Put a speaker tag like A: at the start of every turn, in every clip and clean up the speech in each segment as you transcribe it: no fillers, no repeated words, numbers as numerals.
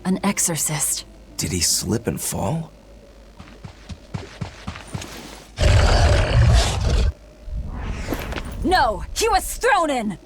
A: An exorcist.
B: Did he slip and fall?
A: No! He was thrown in!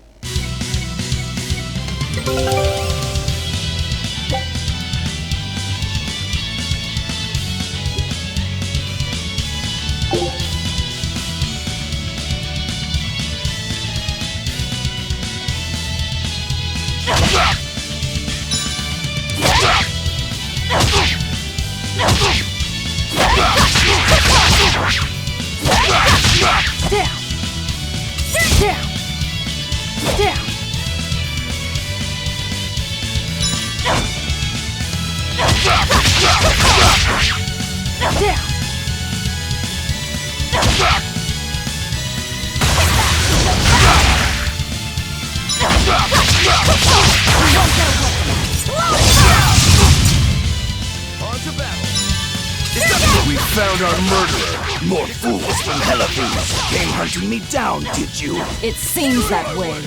B: We found our murderer. More fools from Hellaphoes came hunting me down, did you?
A: It seems that way.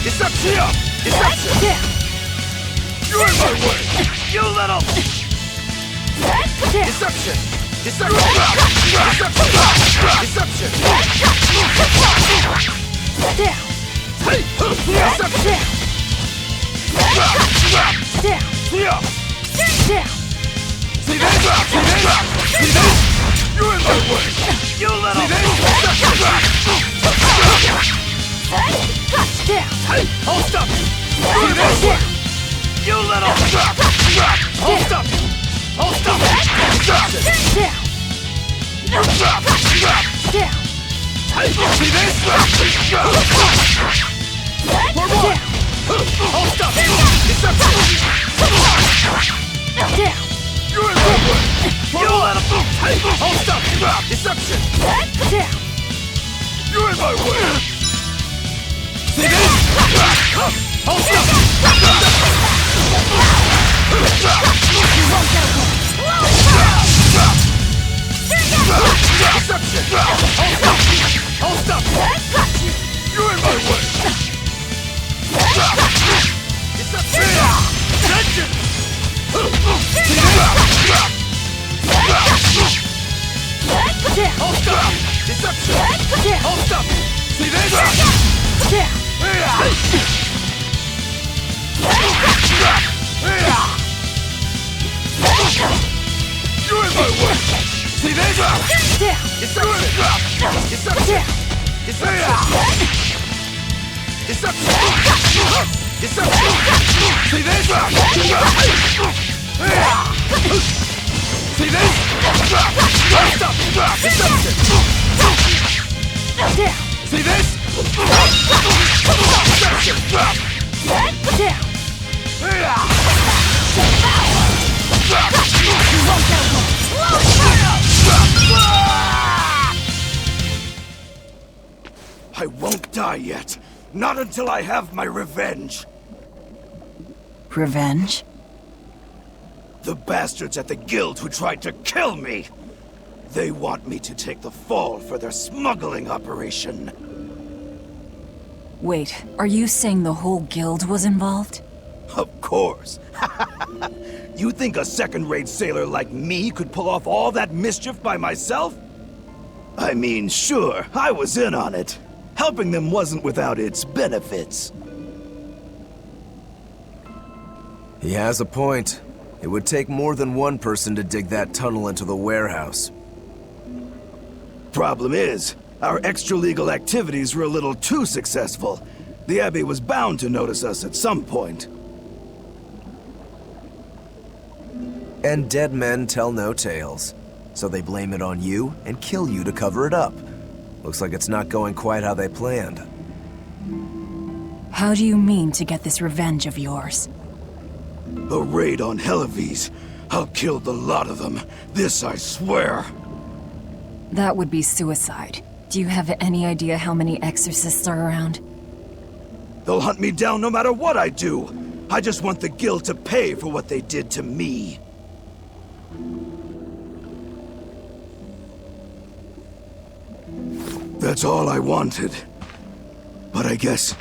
B: Deception! Deception! You're in my way! You little... Deception! Deception! Deception! Deception! See this? See this? You're in my way! You little... Hold stop! See this? You little... Hold stop! Hold stop! See this? For more! Hold stop! Deception! You're in my way! You little... Hold stop! Deception! You're in my way! See this? Hold stop! Deception! Hold stop! You're in my way! Deception! Deception! Hold stop! Deception! Hold stop! See this? You're in my way! See this? Deception! Deception! Deception! Deception! See this? See this? Stop! Deception! See this? I won't die yet. Not until I have my revenge.
A: Revenge?
B: The bastards at the guild who tried to kill me. They want me to take the fall for their smuggling operation.
A: Wait, are you saying the whole guild was involved?
B: Of course. You think a second-rate sailor like me could pull off all that mischief by myself? I mean, sure, I was in on it. Helping them wasn't without its benefits.
C: He has a point. It would take more than one person to dig that tunnel into the warehouse.
B: Problem is, our extra-legal activities were a little too successful. The Abbey was bound to notice us at some point.
C: And dead men tell no tales. So they blame it on you and kill you to cover it up. Looks like it's not going quite how they planned.
A: How do you mean to get this revenge of yours?
B: A raid on Helives. I'll kill the lot of them. This I swear.
A: That would be suicide. Do you have any idea how many exorcists are around?
B: They'll hunt me down no matter what I do. I just want the guild to pay for what they did to me. That's all I wanted. But I guess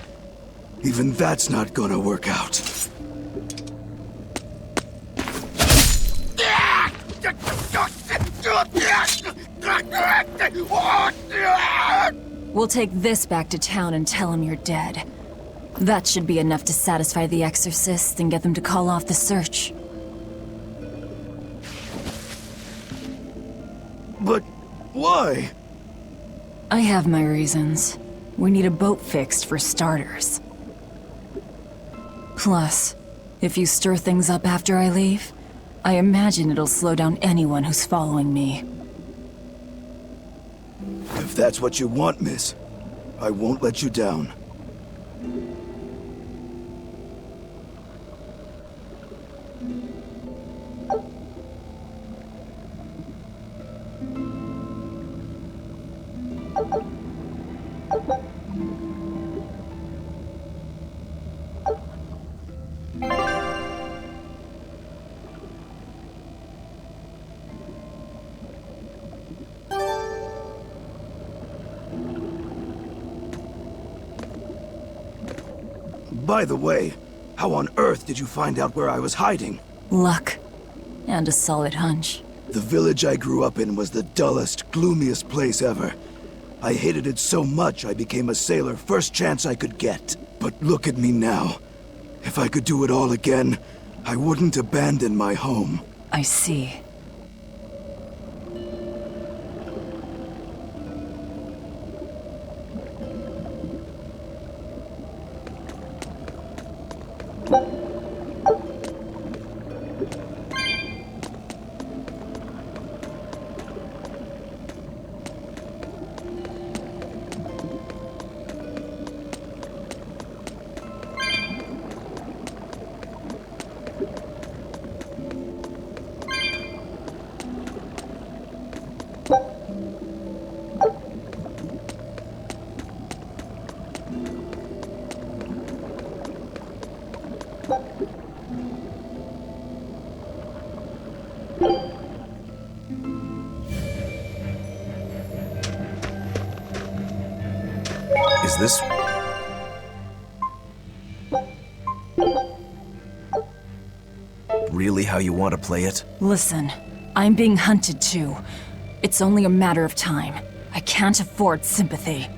B: even that's not gonna work out.
A: We'll take this back to town and tell him you're dead. That should be enough to satisfy the exorcists and get them to call off the search.
B: But why?
A: I have my reasons. We need a boat fixed for starters. Plus, if you stir things up after I leave, I imagine it'll slow down anyone who's following me.
B: If that's what you want, miss, I won't let you down. By the way, how on earth did you find out where I was hiding?
A: Luck. And a solid hunch.
B: The village I grew up in was the dullest, gloomiest place ever. I hated it so much I became a sailor first chance I could get. But look at me now. If I could do it all again, I wouldn't abandon my home.
A: I see.
C: Is this... really how you want to play it?
A: Listen, I'm being hunted too. It's only a matter of time. I can't afford sympathy.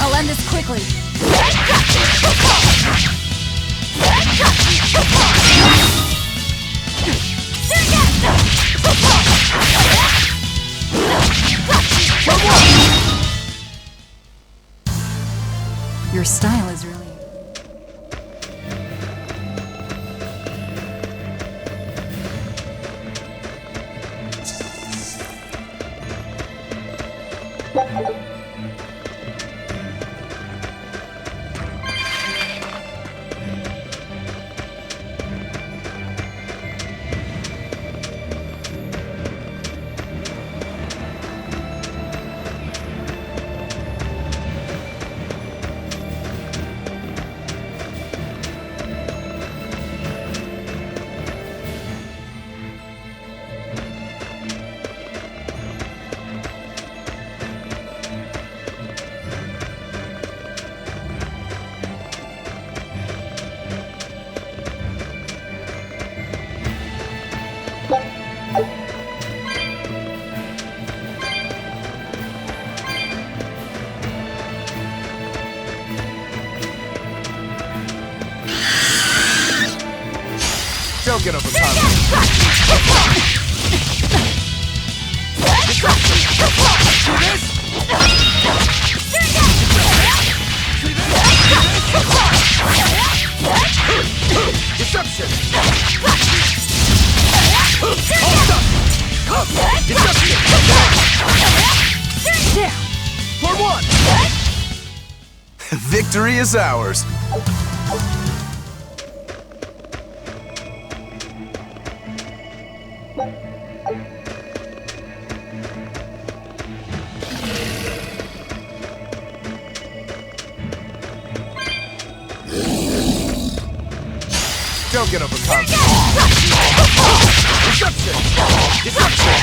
A: I'll end this quickly. Your style is really...
C: Don't get overconfident.
B: Deception! For one!
C: Victory is ours. Don't get overconfident.
B: Deception! Deception!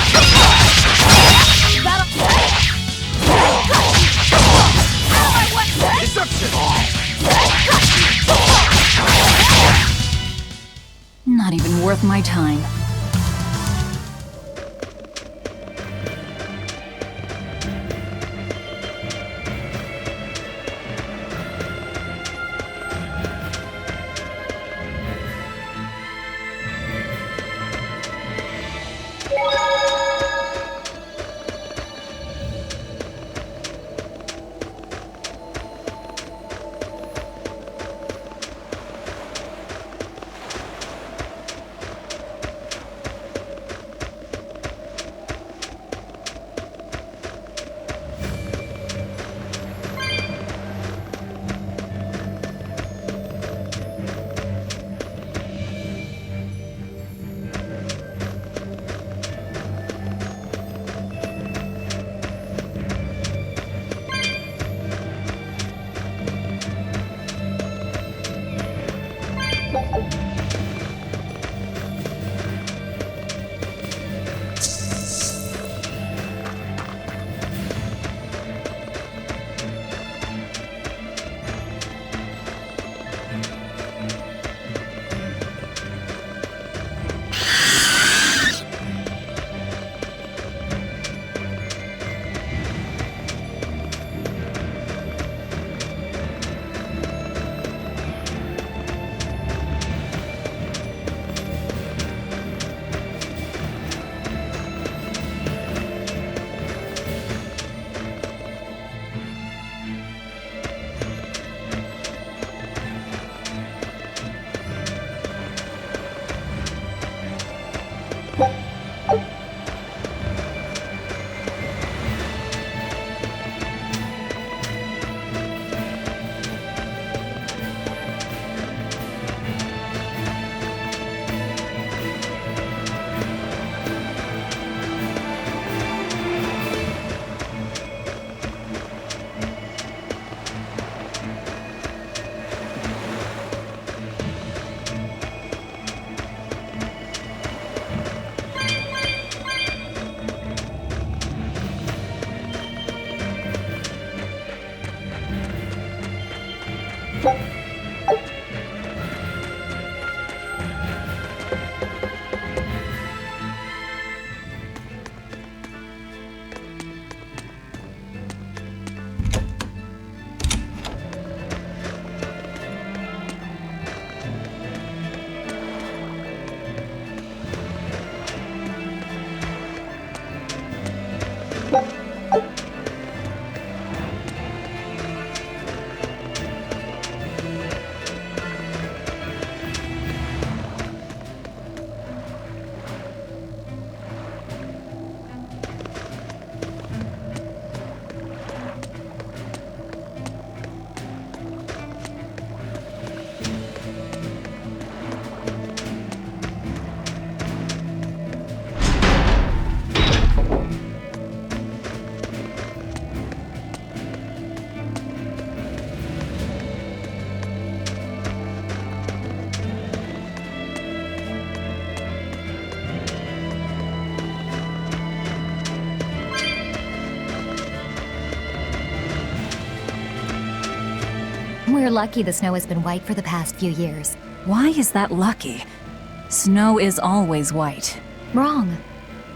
B: Deception!
A: Not even worth my time.
D: We're lucky the snow has been white for the past few years.
A: Why is that lucky? Snow is always white.
D: Wrong.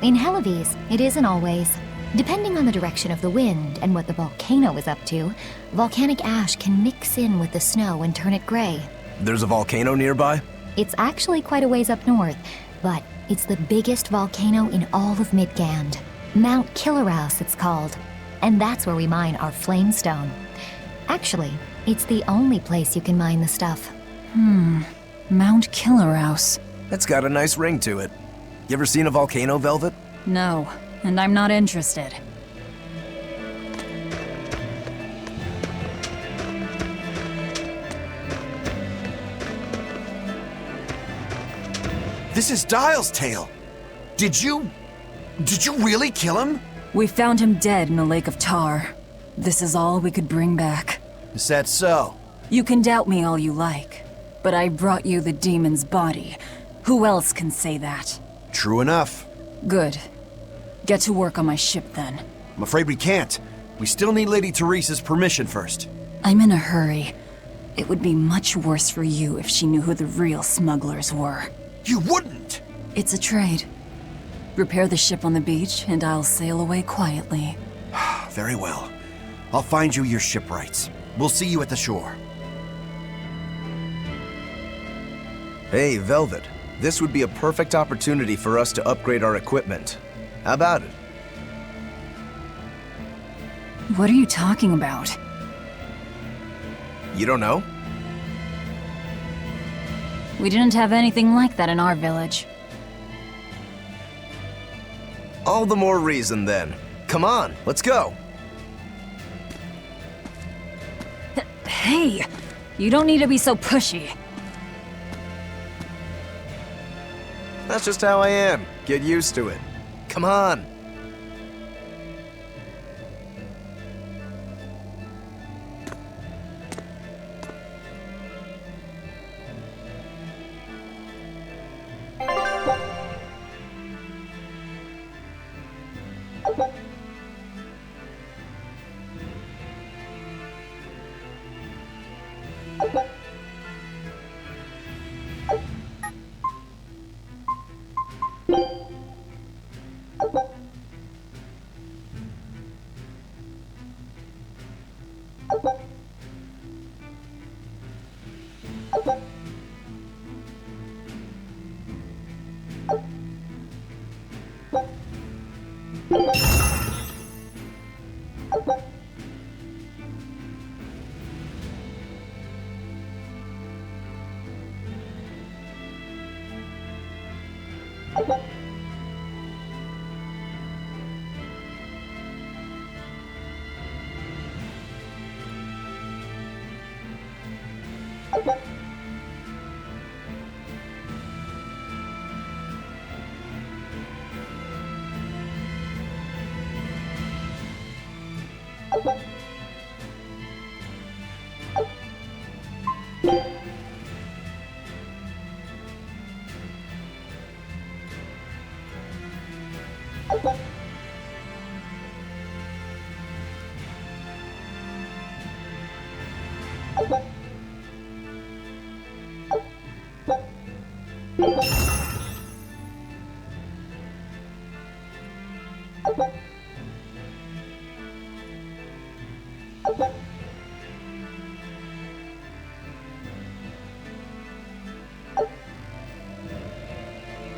D: In Helives, it isn't always. Depending on the direction of the wind and what the volcano is up to, volcanic ash can mix in with the snow and turn it gray.
C: There's a volcano nearby?
D: It's actually quite a ways up north, but it's the biggest volcano in all of Midgand. Mount Killerhouse, it's called. And that's where we mine our flamestone. Actually, it's the only place you can mine the stuff.
A: Mount Killerhouse.
C: That's got a nice ring to it. You ever seen a volcano, Velvet?
A: No, and I'm not interested.
E: This is Dial's tale. Did you really kill him?
A: We found him dead in a lake of tar. This is all we could bring back.
E: Is that so?
A: You can doubt me all you like, but I brought you the demon's body. Who else can say that?
E: True enough.
A: Good. Get to work on my ship then.
E: I'm afraid we can't. We still need Lady Teresa's permission first.
A: I'm in a hurry. It would be much worse for you if she knew who the real smugglers were.
E: You wouldn't!
A: It's a trade. Repair the ship on the beach, and I'll sail away quietly.
E: Very well. I'll find you your shipwrights. We'll see you at the shore.
C: Hey, Velvet. This would be a perfect opportunity for us to upgrade our equipment. How about it?
A: What are you talking about?
C: You don't know?
A: We didn't have anything like that in our village.
C: All the more reason, then. Come on, let's go.
A: Hey! You don't need to be so pushy.
C: That's just how I am. Get used to it. Come on.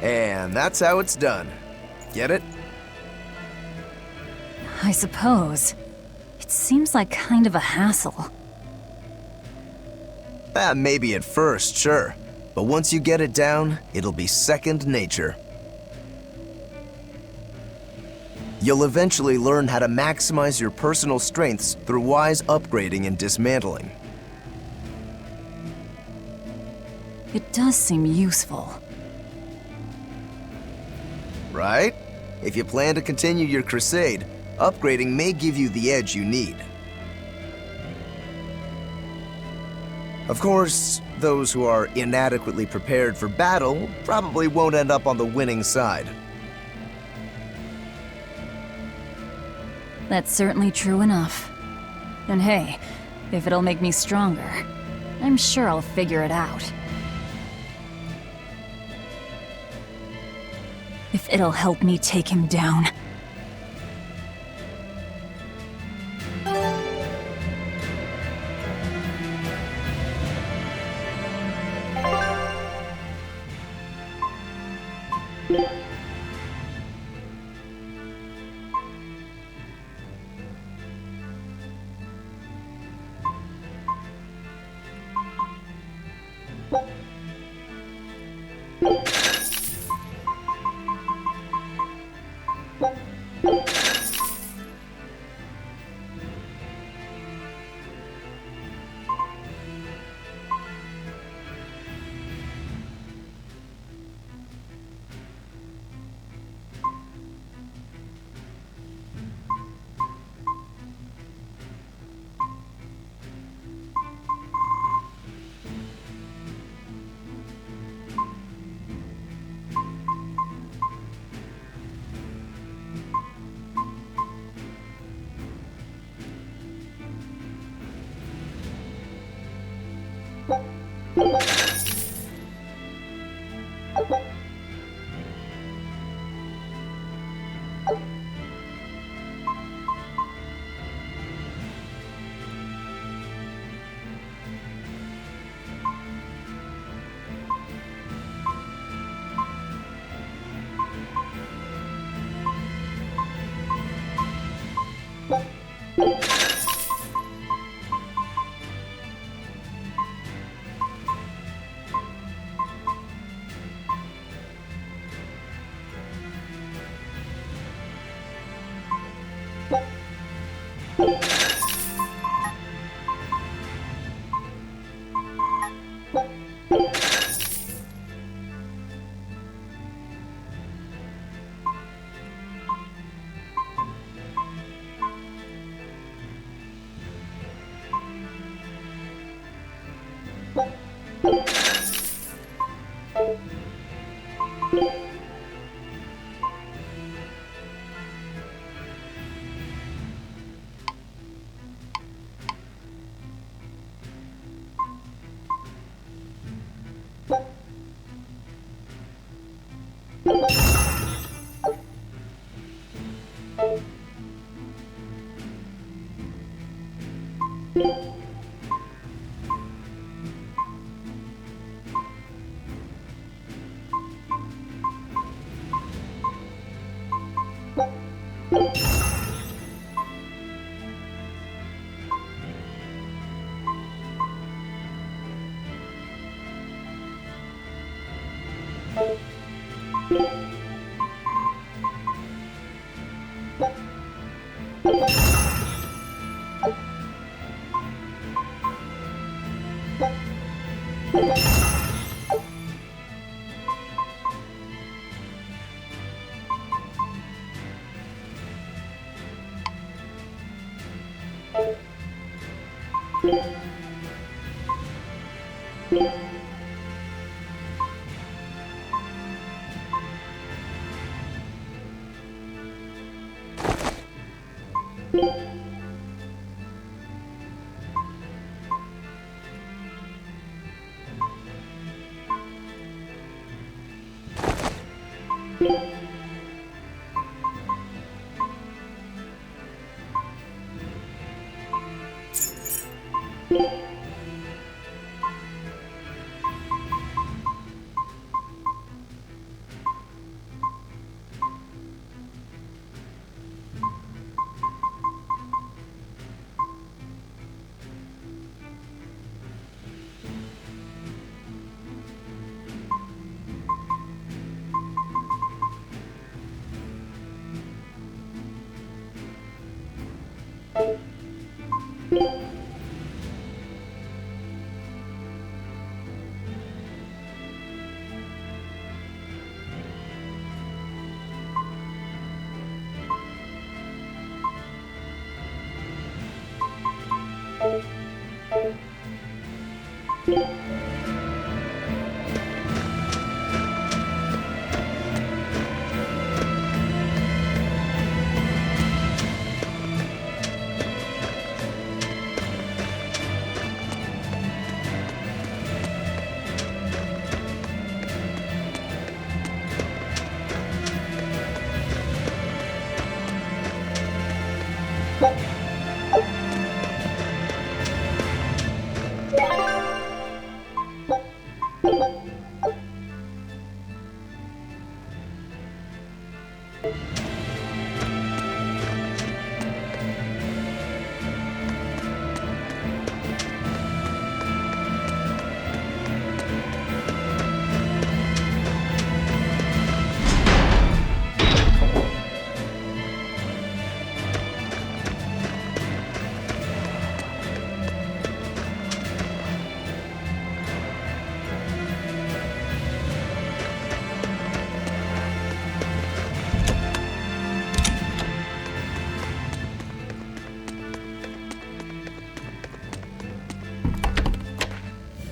C: And that's how it's done. Get it?
A: I suppose. It seems like kind of a hassle.
C: Maybe at first, sure. But once you get it down, it'll be second nature. You'll eventually learn how to maximize your personal strengths through wise upgrading and dismantling.
A: It does seem useful.
C: Right? If you plan to continue your crusade, upgrading may give you the edge you need. Of course, those who are inadequately prepared for battle probably won't end up on the winning side.
A: That's certainly true enough. And hey, if it'll make me stronger, I'm sure I'll figure it out. If it'll help me take him down.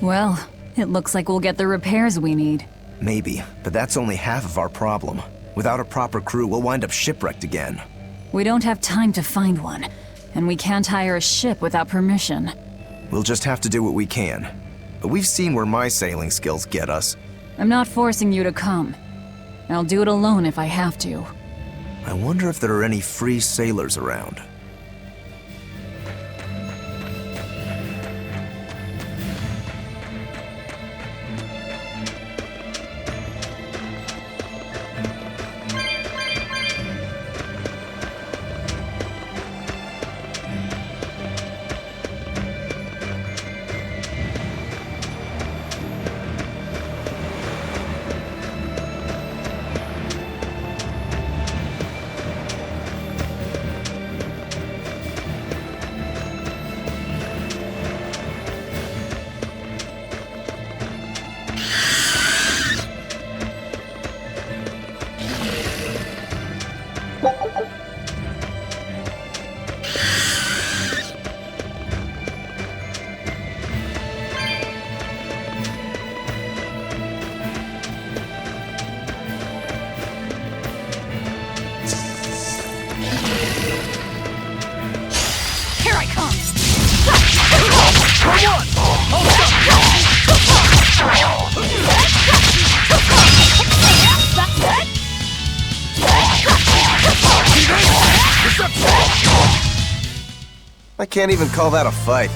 A: Well, it looks like we'll get the repairs we need.
C: Maybe, but that's only half of our problem. Without a proper crew, we'll wind up shipwrecked again.
A: We don't have time to find one, and we can't hire a ship without permission.
C: We'll just have to do what we can. But we've seen where my sailing skills get us.
A: I'm not forcing you to come. I'll do it alone if I have to.
C: I wonder if there are any free sailors around. I can't even call that a fight.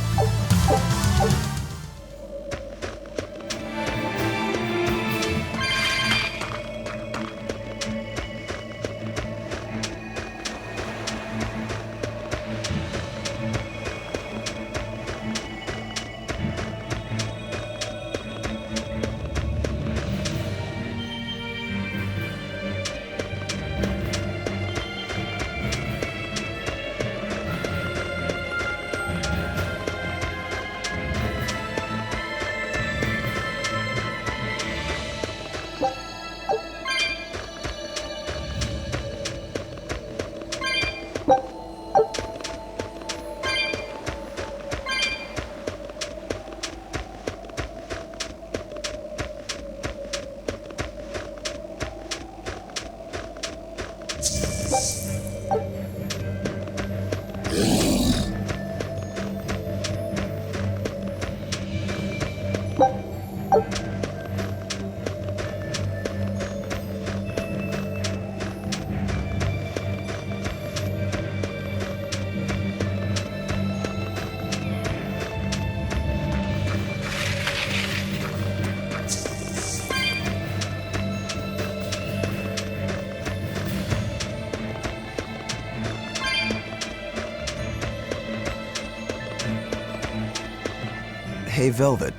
C: Hey, Velvet,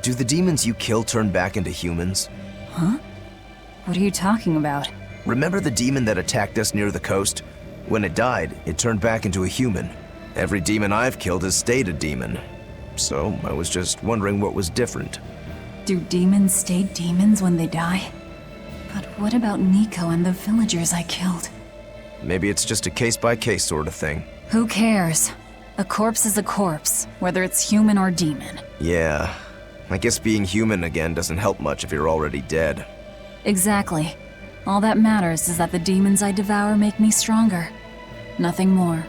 C: do the demons you kill turn back into humans?
A: Huh? What are you talking about?
C: Remember the demon that attacked us near the coast? When it died, it turned back into a human. Every demon I've killed has stayed a demon. So, I was just wondering what was different.
A: Do demons stay demons when they die? But what about Nico and the villagers I killed?
C: Maybe it's just a case-by-case sort of thing.
A: Who cares? A corpse is a corpse, whether it's human or demon.
C: Yeah, I guess being human again doesn't help much if you're already dead.
A: Exactly. All that matters is that the demons I devour make me stronger. Nothing more.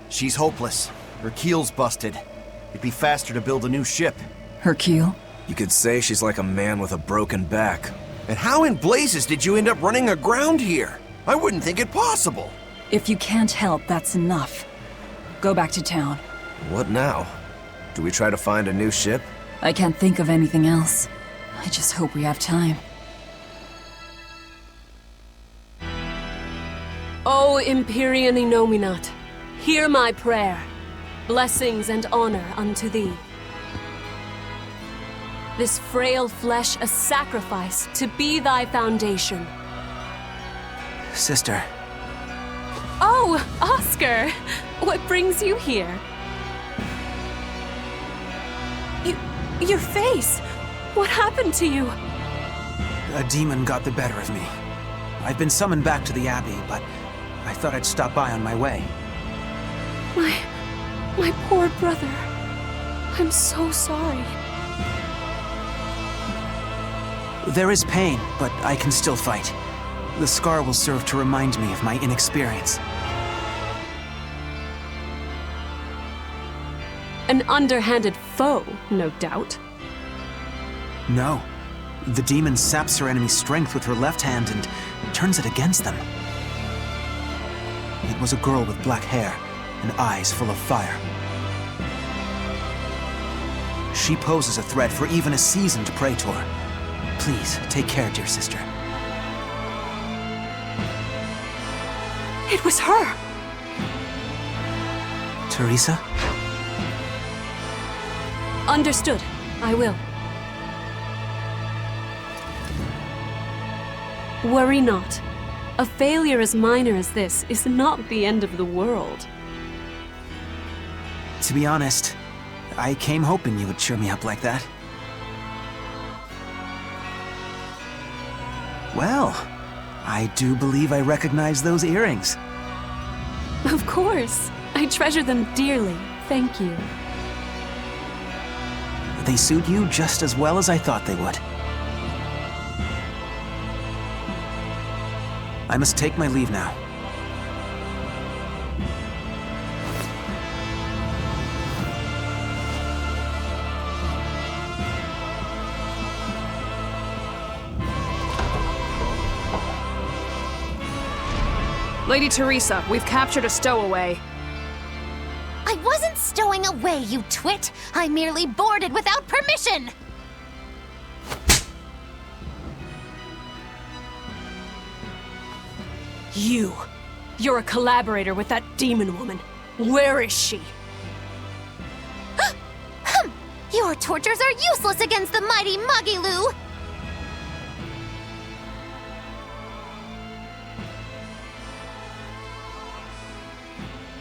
E: She's hopeless. Her keel's busted. It'd be faster to build a new ship.
A: Her keel?
C: You could say she's like a man with a broken back.
E: And how in blazes did you end up running aground here? I wouldn't think it possible.
A: If you can't help, that's enough. Go back to town.
C: What now? Do we try to find a new ship?
A: I can't think of anything else. I just hope we have time.
F: O Empyrean Innominat, hear my prayer. Blessings and honor unto thee. This frail flesh a sacrifice to be thy foundation.
C: Sister.
F: Oh, Oscar! What brings you here? Your face! What happened to you?
G: A demon got the better of me. I've been summoned back to the Abbey, but I thought I'd stop by on my way.
F: My poor brother. I'm so sorry.
G: There is pain, but I can still fight. The scar will serve to remind me of my inexperience.
F: An underhanded foe, no doubt.
G: No. The demon saps her enemy's strength with her left hand and turns it against them. It was a girl with black hair and eyes full of fire. She poses a threat for even a seasoned praetor. Please, take care, dear sister.
F: It was her!
G: Teresa?
F: Understood. I will. Worry not. A failure as minor as this is not the end of the world.
G: To be honest, I came hoping you would cheer me up like that. Well, I do believe I recognize those earrings.
F: Of course. I treasure them dearly. Thank you.
G: They suit you just as well as I thought they would. I must take my leave now.
H: Lady Teresa, we've captured a stowaway.
D: I wasn't stowing away, you twit! I merely boarded without permission!
F: You're a collaborator with that demon woman. Where is she?
D: Your tortures are useless against the mighty Magilu!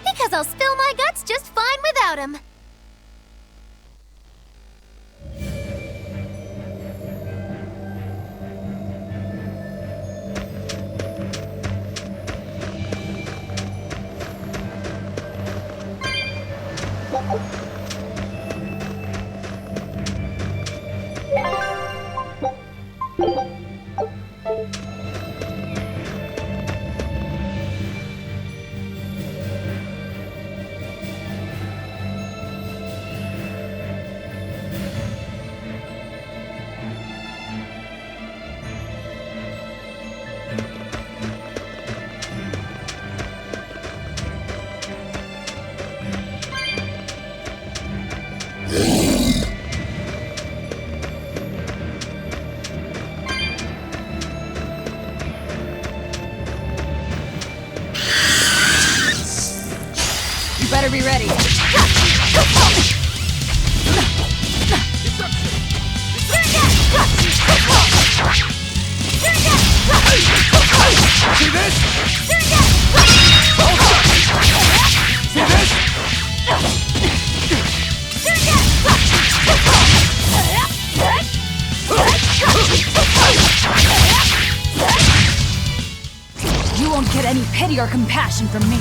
D: Because I'll spill my guts just fine without him.
A: You better be ready.
B: See this? See this?
A: You won't get any pity or compassion from me.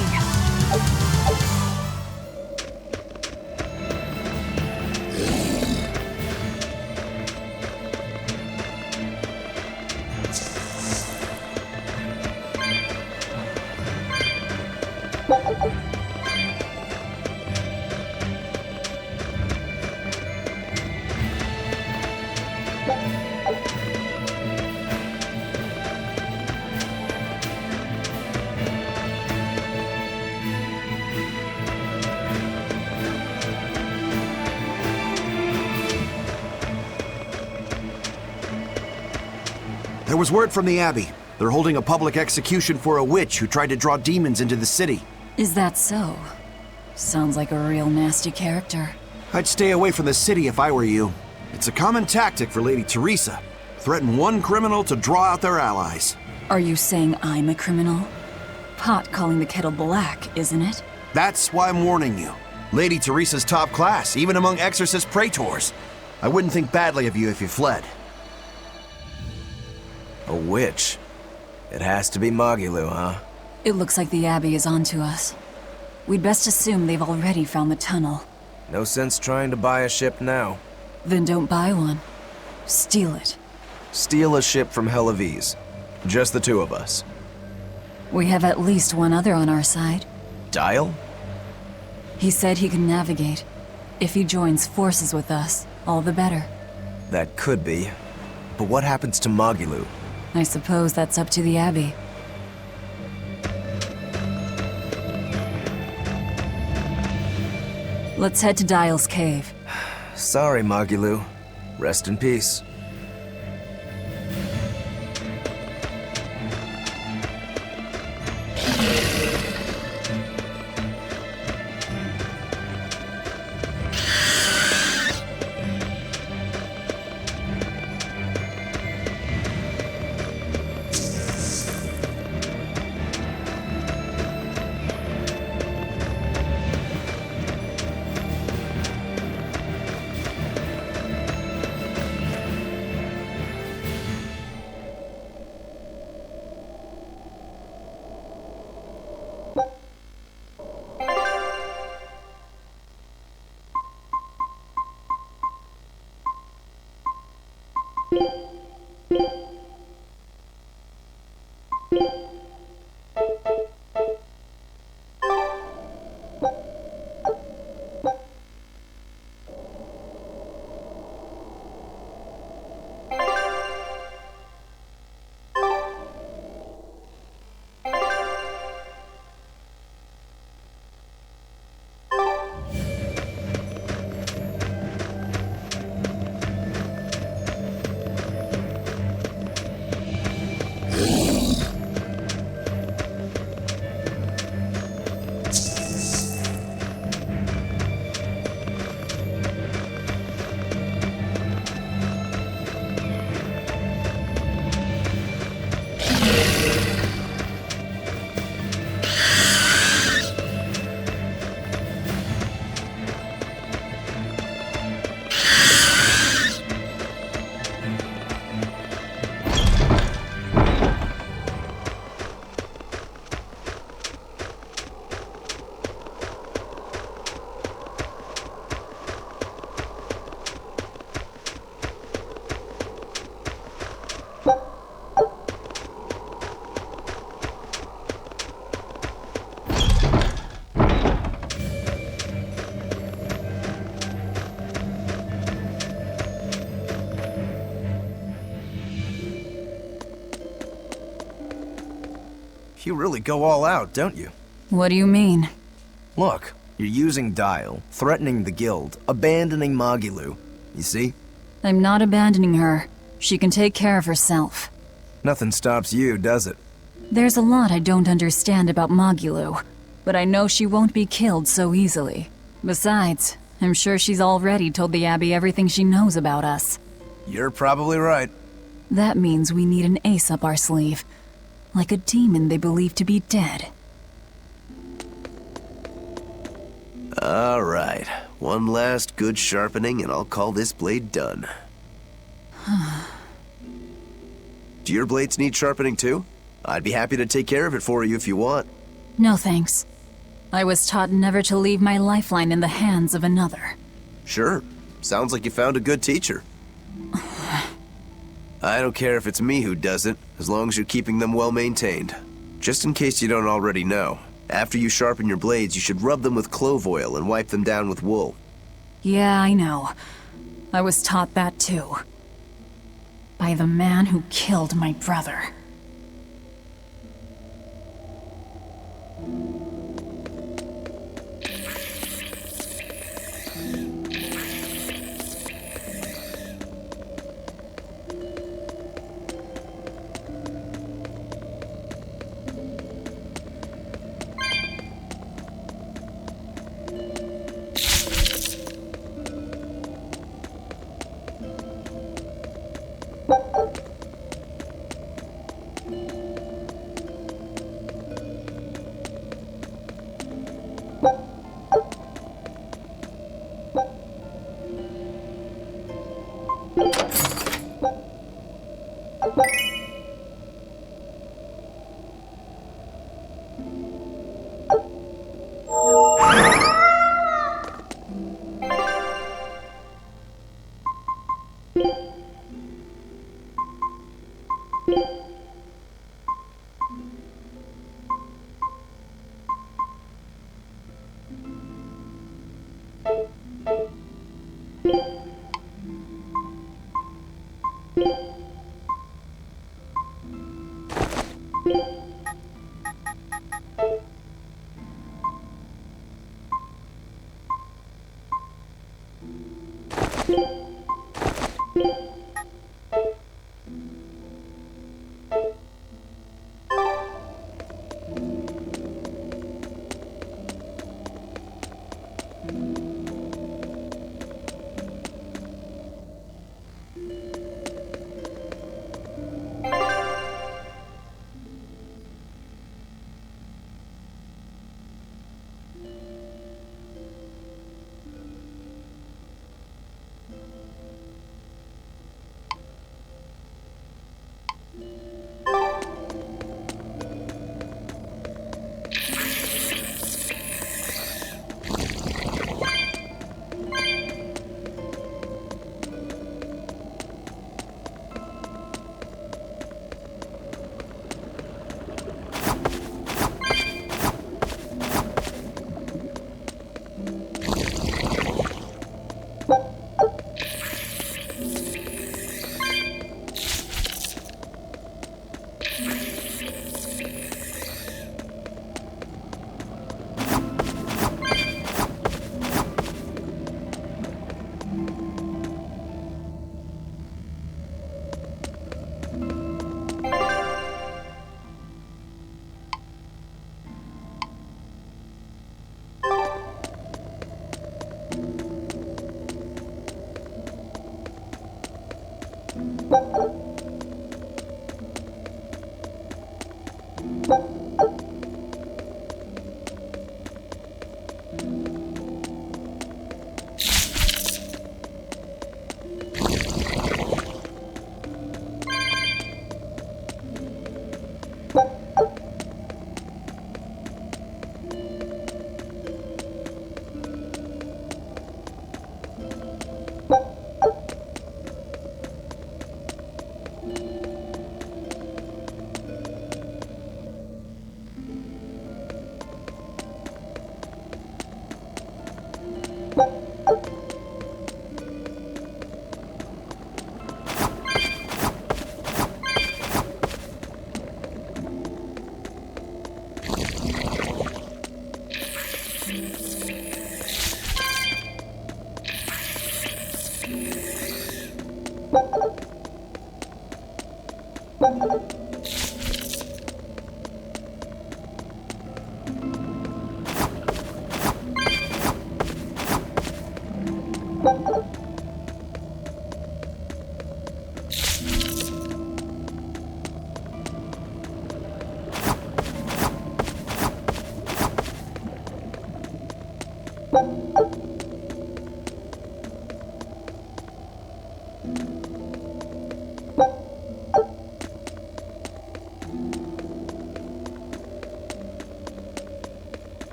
E: There was word from the Abbey. They're holding a public execution for a witch who tried to draw demons into the city.
A: Is that so? Sounds like a real nasty character.
E: I'd stay away from the city if I were you. It's a common tactic for Lady Teresa. Threaten one criminal to draw out their allies.
A: Are you saying I'm a criminal? Pot calling the kettle black, isn't it?
E: That's why I'm warning you. Lady Teresa's top class, even among exorcist praetors. I wouldn't think badly of you if you fled.
C: A witch. It has to be Magilou, huh?
A: It looks like the Abbey is onto us. We'd best assume they've already found the tunnel.
C: No sense trying to buy a ship now.
A: Then don't buy one. Steal it.
C: Steal a ship from Helivis. Just the two of us.
A: We have at least one other on our side.
C: Dial?
A: He said he can navigate. If he joins forces with us, all the better.
C: That could be. But what happens to Magilou?
A: I suppose that's up to the Abbey. Let's head to Dial's cave.
C: Sorry, Magilou. Rest in peace. You really go all out, don't you?
A: What do you mean?
C: Look, you're using Dial, threatening the guild, abandoning Magilou. You see?
A: I'm not abandoning her. She can take care of herself.
C: Nothing stops you, does it?
A: There's a lot I don't understand about Magilou, but I know she won't be killed so easily. Besides, I'm sure she's already told the Abbey everything she knows about us.
C: You're probably right.
A: That means we need an ace up our sleeve. Like a demon they believe to be dead.
I: All right. One last good sharpening and I'll call this blade done. Do your blades need sharpening too? I'd be happy to take care of it for you if you want.
A: No thanks. I was taught never to leave my lifeline in the hands of another.
I: Sure. Sounds like you found a good teacher. I don't care if it's me who does it, as long as you're keeping them well maintained. Just in case you don't already know, after you sharpen your blades, you should rub them with clove oil and wipe them down with wool.
A: Yeah, I know. I was taught that too. By the man who killed my brother.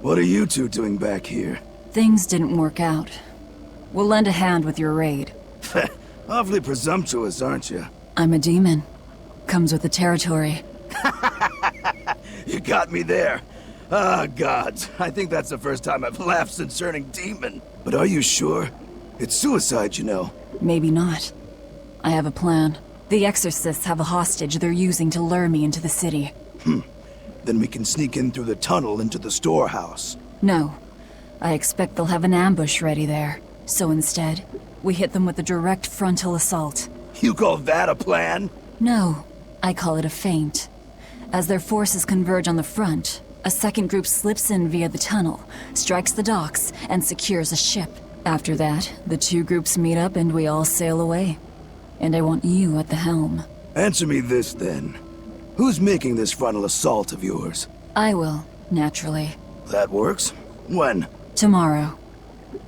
B: What are you two doing back here?
A: Things didn't work out. We'll lend a hand with your raid.
B: Awfully presumptuous, aren't you?
A: I'm a demon. Comes with the territory.
B: You got me there. Ah, gods. I think that's the first time I've laughed since turning demon. But are you sure? It's suicide, you know.
A: Maybe not. I have a plan. The exorcists have a hostage they're using to lure me into the city.
B: Then we can sneak in through the tunnel into the storehouse.
A: No. I expect they'll have an ambush ready there. So instead, we hit them with a direct frontal assault.
B: You call that a plan?
A: No. I call it a feint. As their forces converge on the front, a second group slips in via the tunnel, strikes the docks, and secures a ship. After that, the two groups meet up and we all sail away. And I want you at the helm.
B: Answer me this, then. Who's making this frontal assault of yours?
A: I will, naturally.
B: That works. When?
A: Tomorrow.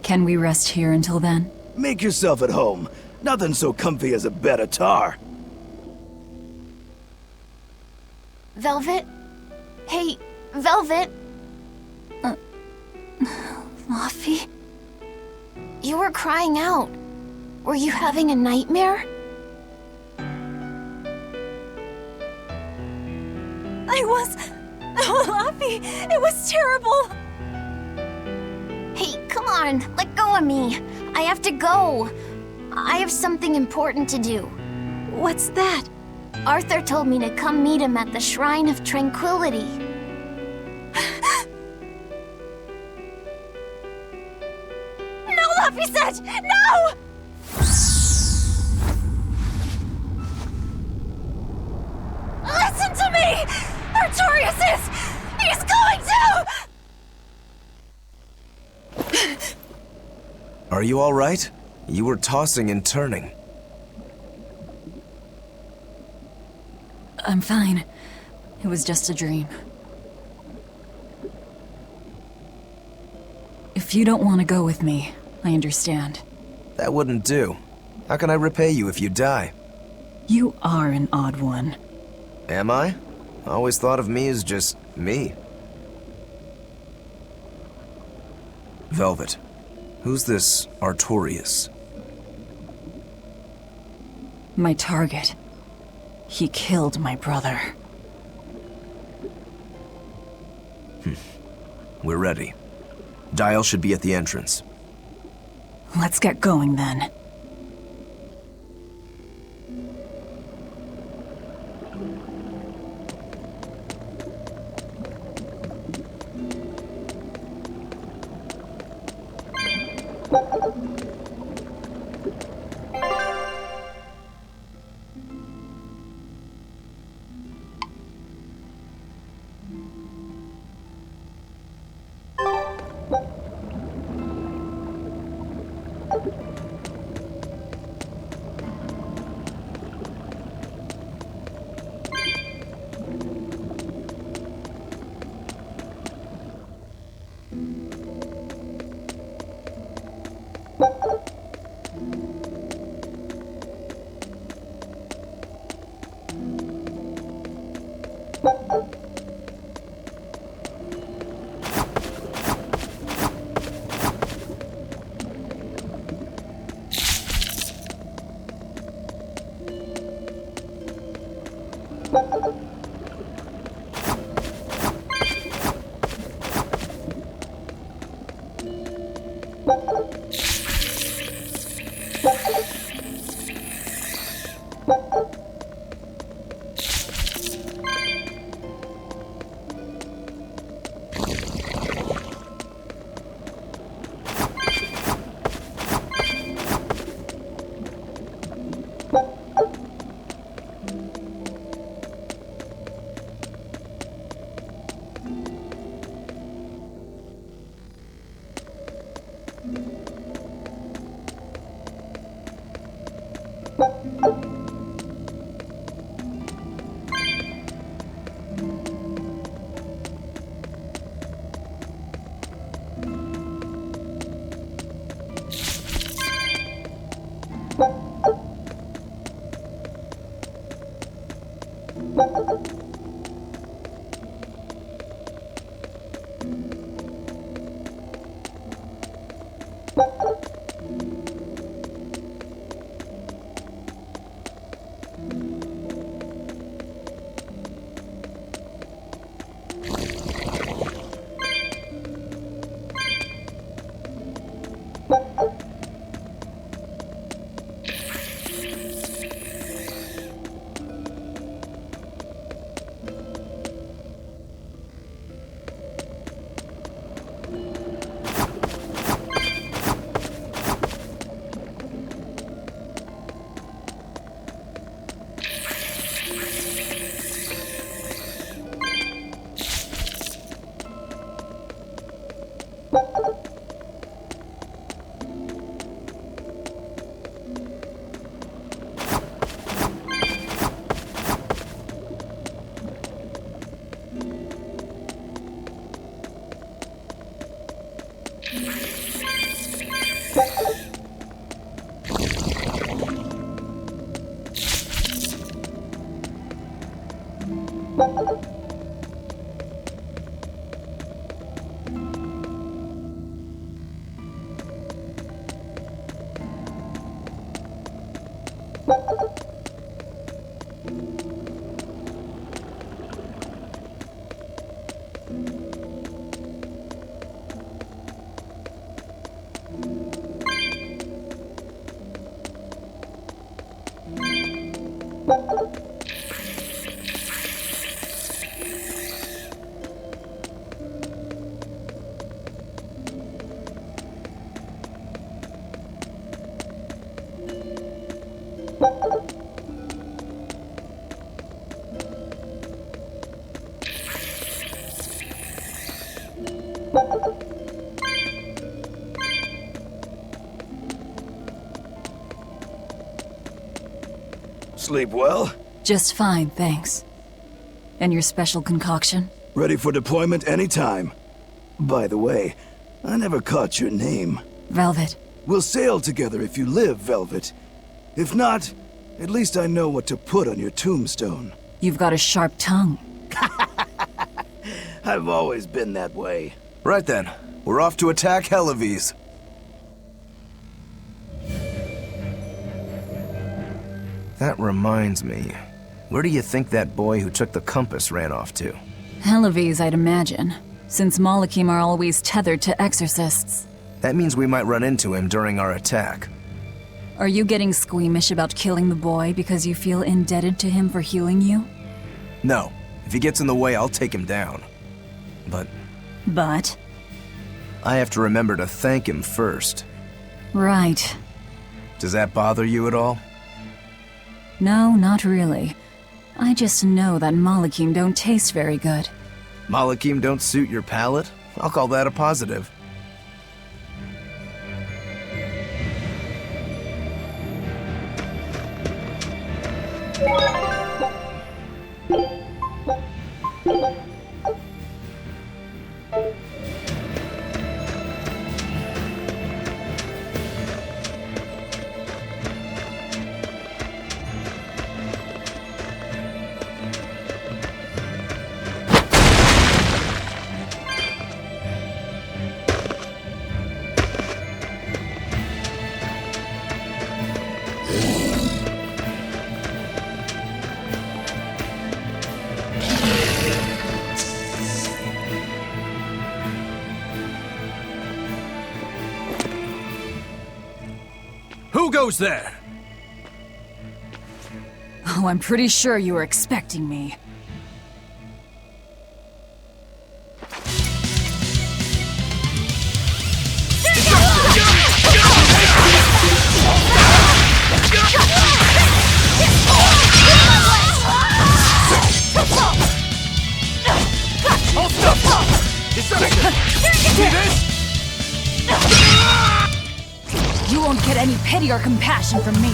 A: Can we rest here until then?
B: Make yourself at home. Nothing so comfy as a bed of tar.
J: Velvet? Hey, Velvet? Luffy? You were crying out. Were you having a nightmare?
K: Oh, Luffy, it was terrible.
J: Hey, come on, let go of me. I have to go. I have something important to do.
K: What's that?
J: Arthur told me to come meet him at the Shrine of Tranquility.
K: No, Luffy said! No! Listen to me! Artorias is... He's going to...
C: Are you all right? You were tossing and turning.
A: I'm fine. It was just a dream. If you don't want to go with me, I understand.
C: That wouldn't do. How can I repay you if you die?
A: You are an odd one.
C: Am I? I always thought of me as just me. Velvet, who's this Artorias?
A: My target. He killed my brother.
C: We're ready. Dial should be at the entrance.
A: Let's get going then.
B: Sleep well?
A: Just fine, thanks. And your special concoction?
B: Ready for deployment anytime. By the way, I never caught your name.
A: Velvet.
B: We'll sail together if you live, Velvet. If not, at least I know what to put on your tombstone.
A: You've got a sharp tongue.
B: I've always been that way.
C: Right then, we're off to attack Helives. That reminds me. Where do you think that boy who took the compass ran off to?
A: Helives, I'd imagine, since Malachim are always tethered to exorcists.
C: That means we might run into him during our attack.
A: Are you getting squeamish about killing the boy because you feel indebted to him for healing you?
C: No. If he gets in the way, I'll take him down. But I have to remember to thank him first.
A: Right.
C: Does that bother you at all?
A: No, not really. I just know that Malachim don't taste very good.
C: Malachim don't suit your palate? I'll call that a positive.
L: goes there?
A: Oh, I'm pretty sure you were expecting me. You won't get any pity or compassion from me.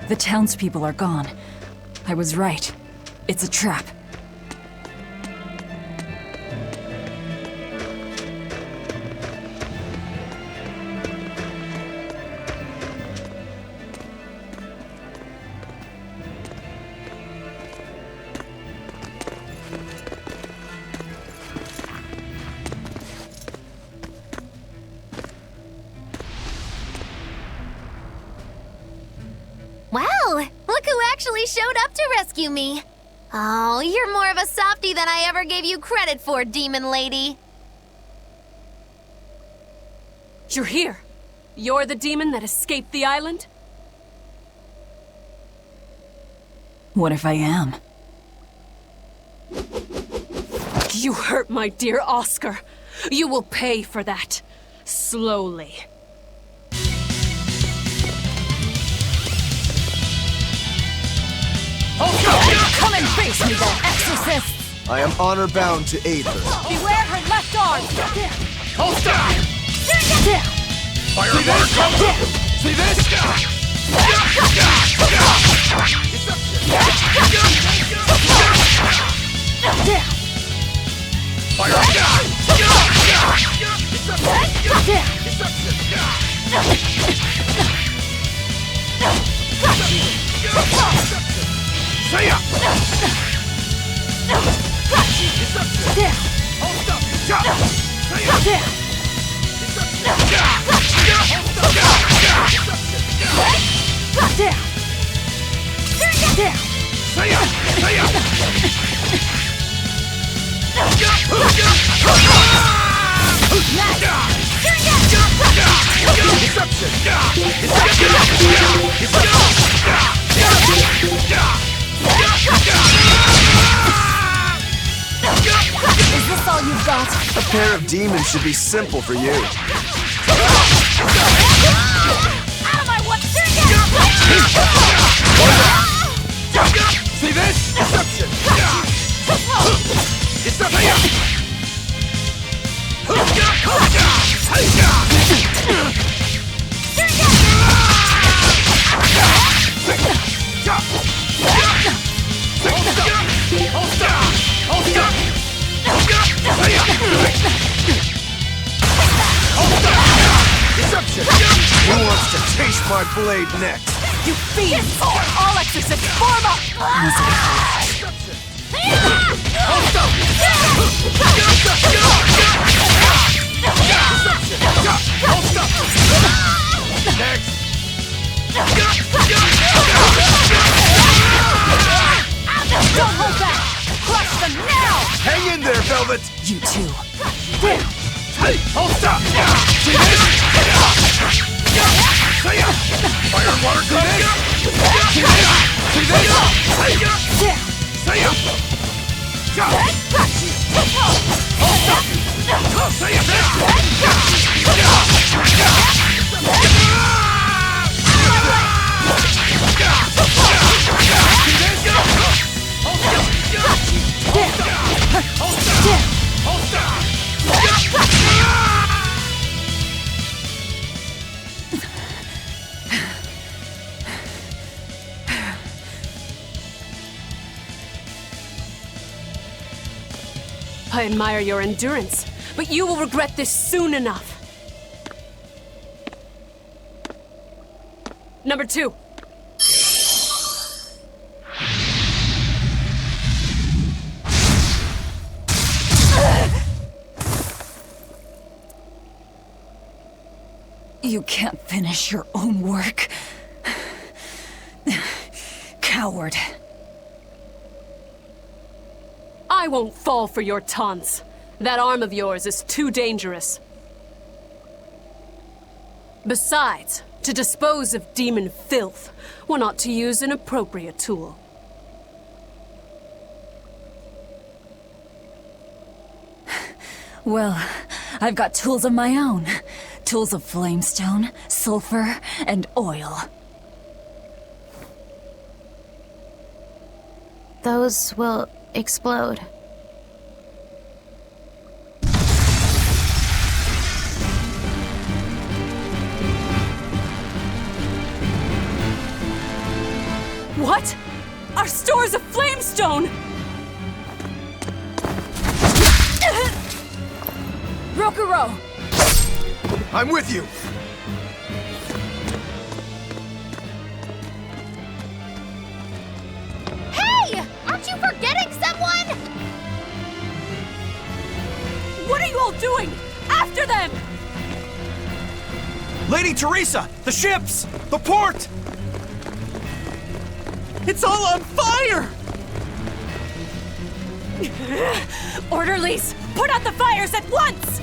A: The townspeople are gone. I was right. It's a trap.
J: Wow! Look who actually showed up to rescue me! Oh, you're more of a softie than I ever gave you credit for, demon lady!
F: You're here. You're the demon that escaped the island?
A: What if I am?
F: You hurt my dear Oscar. You will pay for that. Slowly.
A: Come and face me, then, exorcists!
C: I am honor-bound to aid her.
F: Beware her left arm!
L: Hold up! Fire water combo! See this? Say up!
A: Is this all you've got?
C: A pair of demons should be simple for you.
K: Out of my way!
L: See this? Deception!
C: Who wants to taste my blade next?
F: You fiends! All exorcists form up! Don't hold back! Crush them now!
C: Hang in there, Velvet!
A: You too.
L: Hey, hold stop! See this? Say up! Fire and water combo! See this? See this? Say up! Hold stop! Say up!
F: I admire your endurance, but you will regret this soon enough. Number 2.
A: can't finish your own work. Coward.
F: I won't fall for your taunts. That arm of yours is too dangerous. Besides, to dispose of demon filth, one ought to use an appropriate tool.
A: Well, I've got tools of my own. Tools of flamestone, sulfur, and oil.
J: Those will explode.
F: What? Our stores of flamestone!
A: Rokuro!
C: I'm with you!
J: Hey! Aren't you forgetting someone?
F: What are you all doing? After them!
E: Lady Teresa! The ships! The port! It's all on fire!
F: Orderlies, put out the fires at once!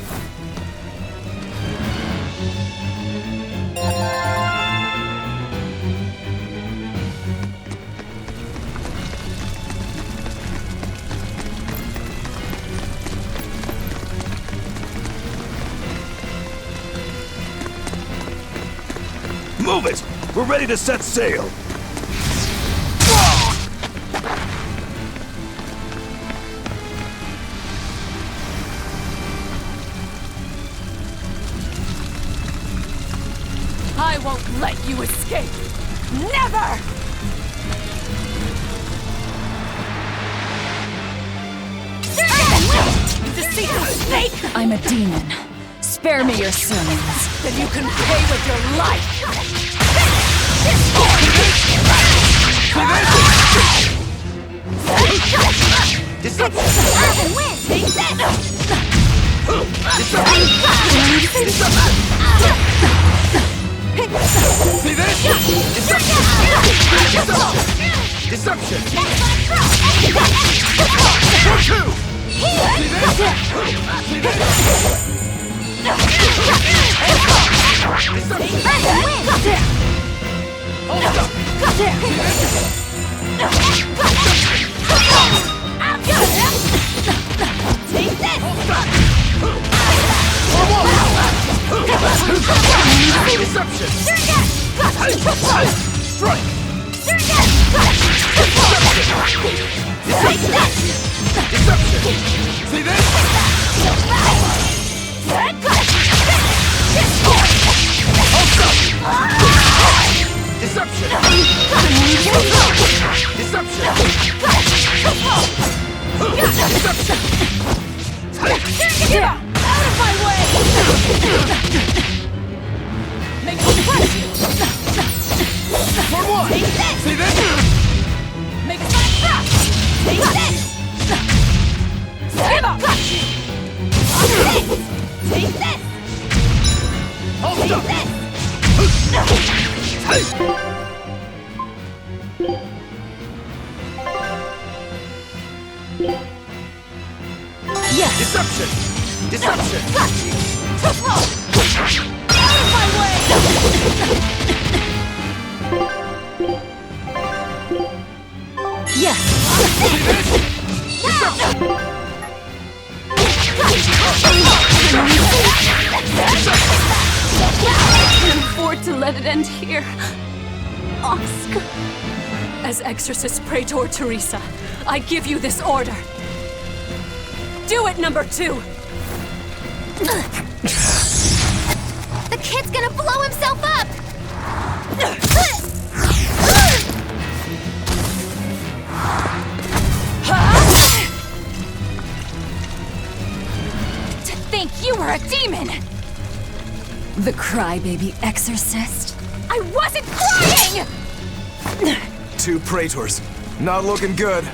B: Move it! We're ready to set sail!
F: I won't let you escape! Never! Deceitful snake!
A: I'm a demon. Spare me your sermons.
F: Then you can pay with your life!
L: See this? Deception! One, two! See this? See this? Deception! Hold up! See this?
J: Take this!
L: Deception!
J: Strike!
L: Deception! See this? Deception! Deception!
F: Get out! Out of my way! Make a cut!
L: For one! See this?
F: Make a cut!
J: Take this!
F: Give up!
J: Take this!
L: Hold up!
A: Yes!
L: Deception! Deception!
F: Out of my way!
A: Yes!
L: See this? Deception!
F: I can't afford to let it end here. Oscar. As Exorcist Praetor Teresa, I give you this order. Do it, number 2!
J: The kid's gonna blow himself up!
A: To think you were a demon! The crybaby exorcist?
F: I wasn't crying!
C: 2 praetors. Not looking good.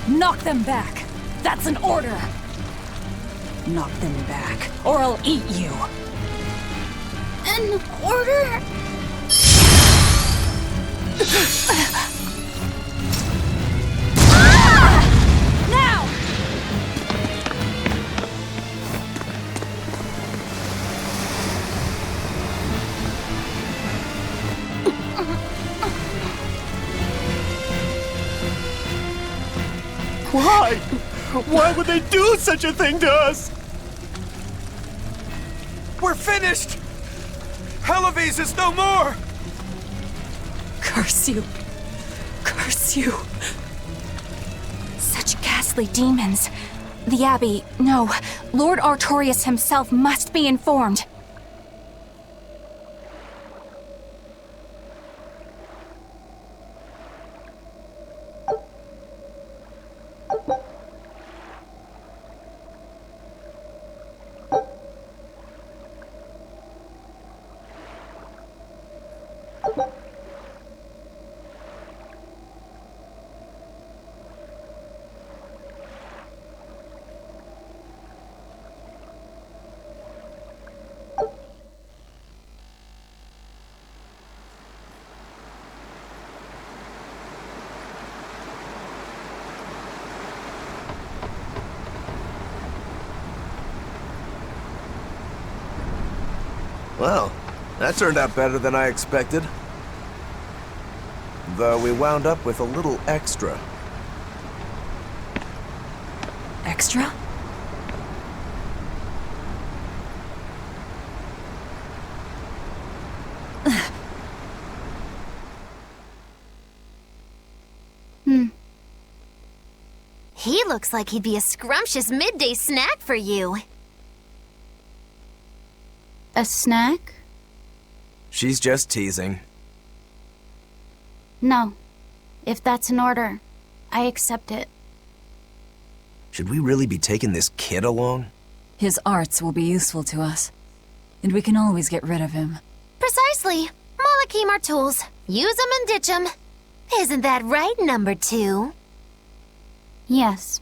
F: Knock them back! That's an order! Knock them back, or I'll eat you!
J: An order?
F: Now!
L: Why? Why would they do such a thing to us? We're finished! Helaves is no more!
F: Curse you. Curse you. Such ghastly demons. The Abbey, no. Lord Artorius himself must be informed.
C: Well, that turned out better than I expected. Though we wound up with a little extra.
A: Extra?
J: He looks like he'd be a scrumptious midday snack for you.
M: A snack?
C: She's just teasing.
M: No. If that's an order, I accept it.
C: Should we really be taking this kid along?
A: His arts will be useful to us. And we can always get rid of him.
J: Precisely. Malachim are tools. Use them and ditch them. Isn't that right, number 2?
M: Yes.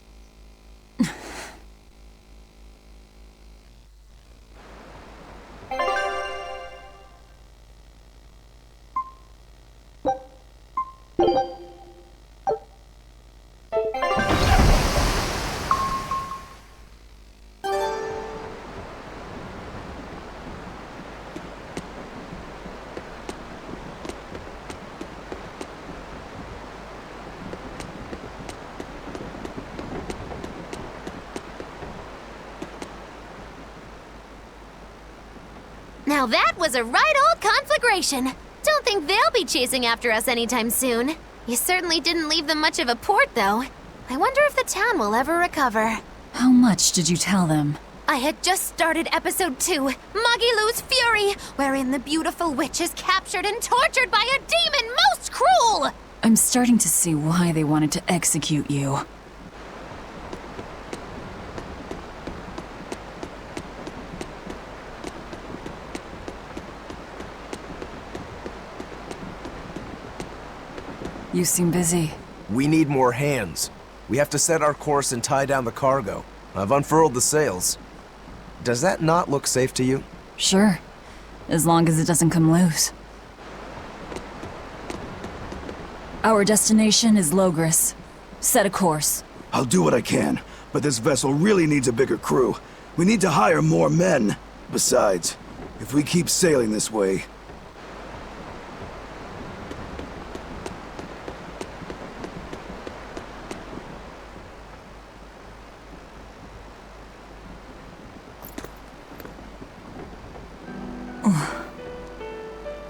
J: Now that was a right old conflagration. Don't think they'll be chasing after us anytime soon. You certainly didn't leave them much of a port, though. I wonder if the town will ever recover.
A: How much did you tell them?
J: I had just started episode 2, Magilu's Fury, wherein the beautiful witch is captured and tortured by a demon most cruel!
A: I'm starting to see why they wanted to execute you. You seem busy.
C: We need more hands. We have to set our course and tie down the cargo. I've unfurled the sails. Does that not look safe to you?
A: Sure. As long as it doesn't come loose. Our destination is Logris. Set a course.
B: I'll do what I can, but this vessel really needs a bigger crew. We need to hire more men. Besides, if we keep sailing this way...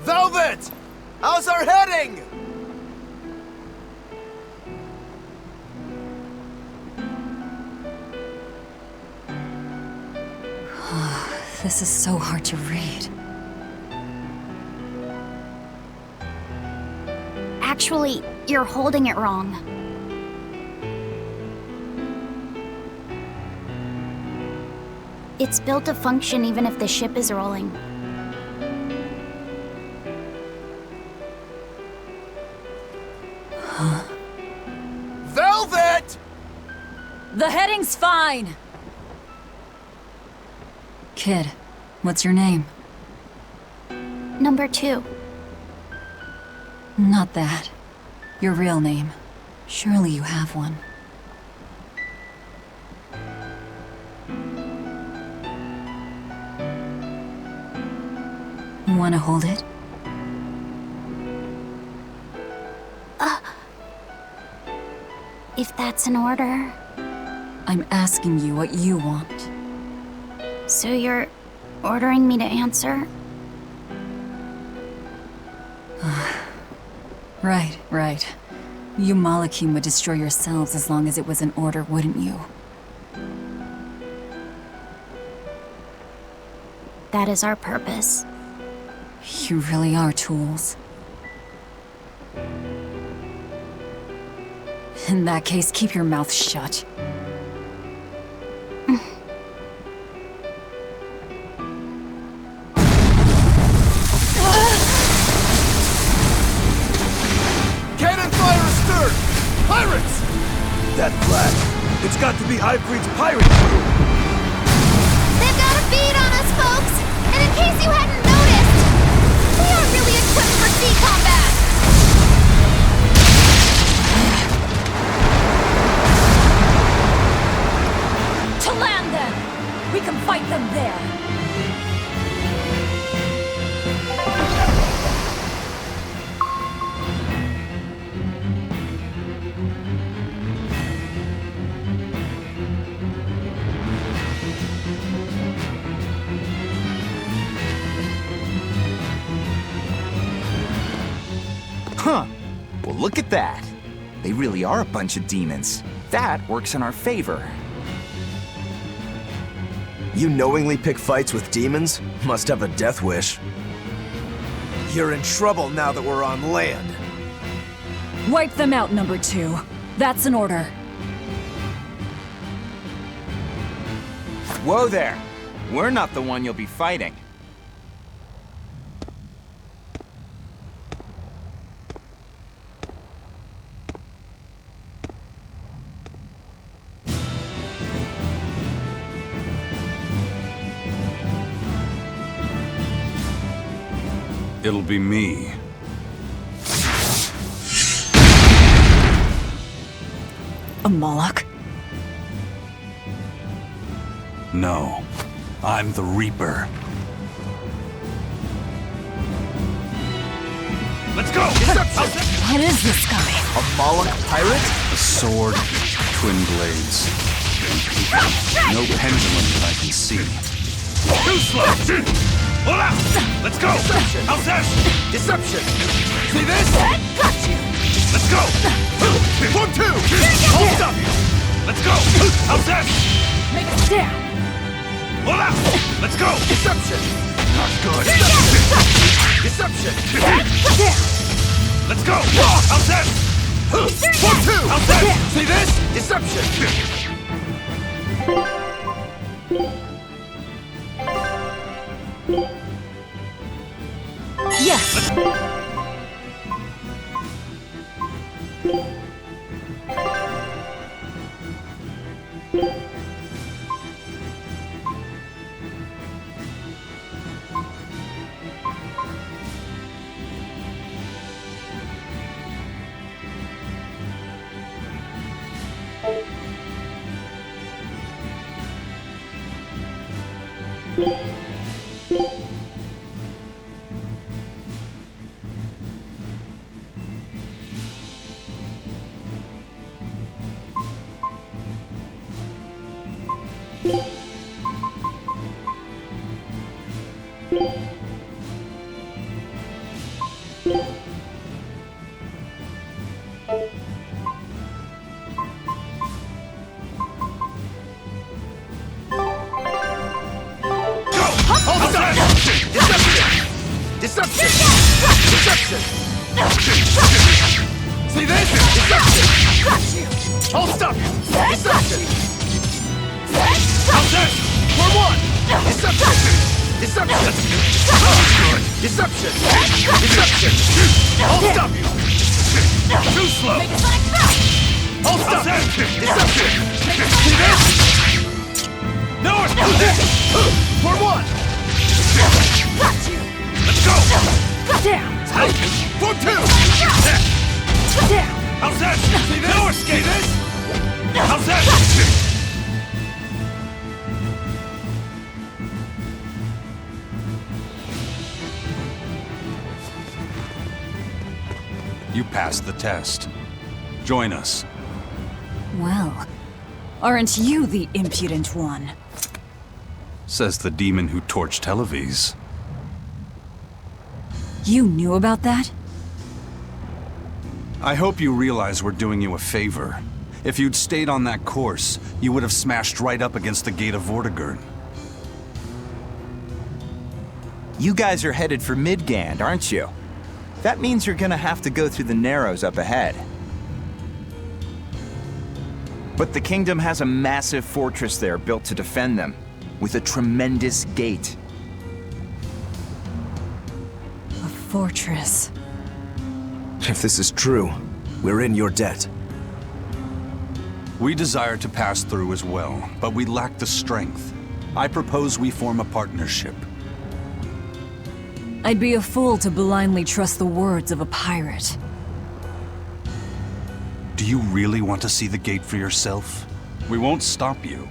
L: Velvet! How's our heading?
A: This is so hard to read.
M: Actually, you're holding it wrong. It's built to function even if the ship is rolling.
L: Velvet!
A: The heading's fine! Kid, what's your name?
M: Number 2.
A: Not that. Your real name. Surely you have one. Wanna hold it?
M: If that's an order.
A: I'm asking you what you want.
M: So you're ordering me to answer?
A: Right. You Malakim would destroy yourselves as long as it was an order, wouldn't you?
M: That is our purpose.
A: You really are tools. In that case, keep your mouth shut.
L: Cannon fire astern! Pirates!
B: That flag, it's got to be Ifrit's pirate crew!
J: They've got a bead on us, folks! And in case you hadn't noticed, we aren't really equipped for sea combat!
A: To land them! We can fight them there!
N: Huh. Well, look at that. They really are a bunch of demons. That works in our favor.
C: You knowingly pick fights with demons? Must have a death wish.
E: You're in trouble now that we're on land.
A: Wipe them out, number 2. That's an order.
N: Whoa there. We're not the one you'll be fighting.
L: It'll be me.
A: A Moloch?
L: No. I'm the Reaper. Let's go!
A: What is this guy?
E: A Moloch pirate?
L: A sword, twin blades. No pendulum that I can see. Too slow! Hold out! Let's go!
E: Deception!
L: How's that?
E: Deception! See this?
J: Got you!
L: Let's go!
E: 1, 2!
L: Hold up! Let's go! How's that?
A: Make a stand!
L: Hold out! Let's go!
E: Deception!
L: Not good!
E: Deception!
L: Let's go! How's that?
E: 1, 2!
L: How's that?
E: See this? Deception!
A: Yes!
E: Deception! Deception! See this? Deception! Hold stop! Deception!
L: How's that?
E: For 1! Deception! Deception! Deception! Deception! Hold stop!
L: Too slow! Hold stuff! Deception! See this? No escape! For one!
K: Got you!
L: Let's go!
K: Down!
L: For two!
K: Down!
L: How's that? See this? No escape! See this? How's that? You passed the test. Join us.
A: Well, aren't you the impudent one?
L: Says the demon who torched Televes.
A: You knew about that?
L: I hope you realize we're doing you a favor. If you'd stayed on that course, you would have smashed right up against the gate of Vortigern.
N: You guys are headed for Midgand, aren't you? That means you're gonna have to go through the Narrows up ahead. But the kingdom has a massive fortress there built to defend them, with a tremendous gate.
A: A fortress.
C: If this is true, we're in your debt.
L: We desire to pass through as well, but we lack the strength. I propose we form a partnership.
A: I'd be a fool to blindly trust the words of a pirate.
L: Do you really want to see the gate for yourself? We won't stop you.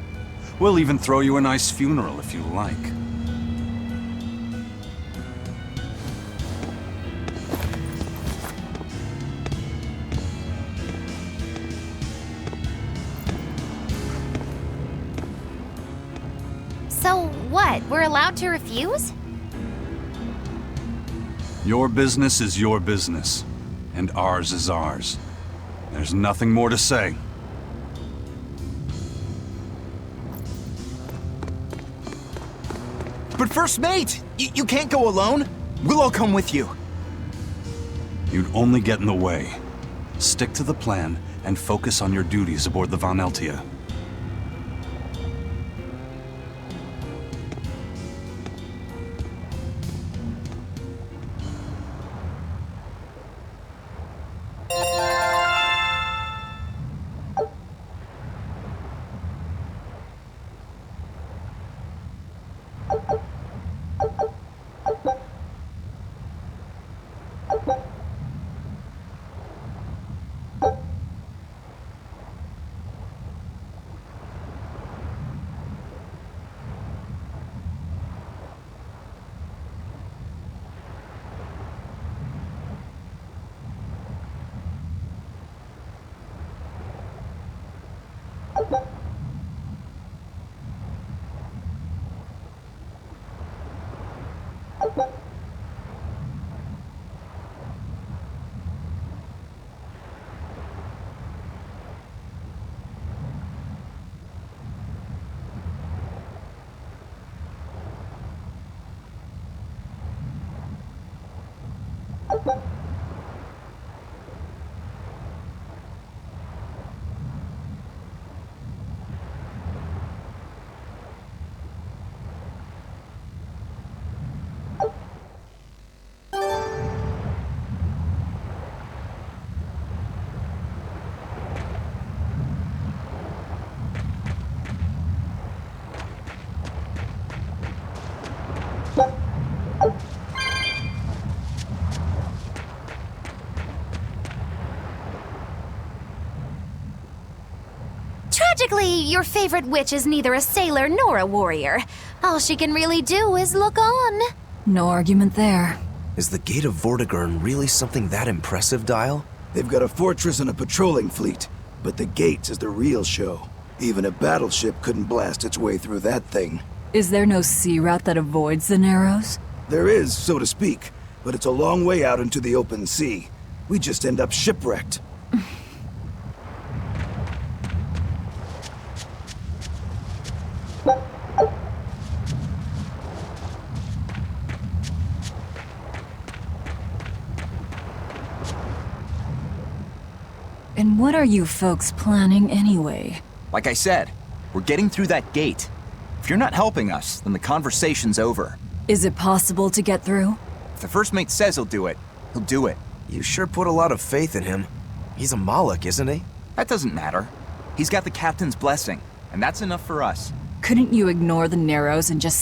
L: We'll even throw you a nice funeral if you like.
J: So what? We're allowed to refuse?
L: Your business is your business, and ours is ours. There's nothing more to say.
N: But First Mate, you can't go alone. We'll all come with you.
L: You'd only get in the way. Stick to the plan and focus on your duties aboard the Von Eltia.
J: Tragically, your favorite witch is neither a sailor nor a warrior. All she can really do is look on.
A: No argument there.
C: Is the Gate of Vortigern really something that impressive, Dial?
B: They've got a fortress and a patrolling fleet, but the gate is the real show. Even a battleship couldn't blast its way through that thing.
A: Is there no sea route that avoids the Narrows?
B: There is, so to speak, but it's a long way out into the open sea. We just end up shipwrecked.
A: And what are you folks planning anyway?
N: Like I said, we're getting through that gate. If you're not helping us, then the conversation's over.
A: Is it possible to get through?
N: If the First Mate says he'll do it, he'll do it.
C: You sure put a lot of faith in him. He's a Moloch, isn't he?
N: That doesn't matter. He's got the captain's blessing, and that's enough for us.
A: Couldn't you ignore the Narrows and just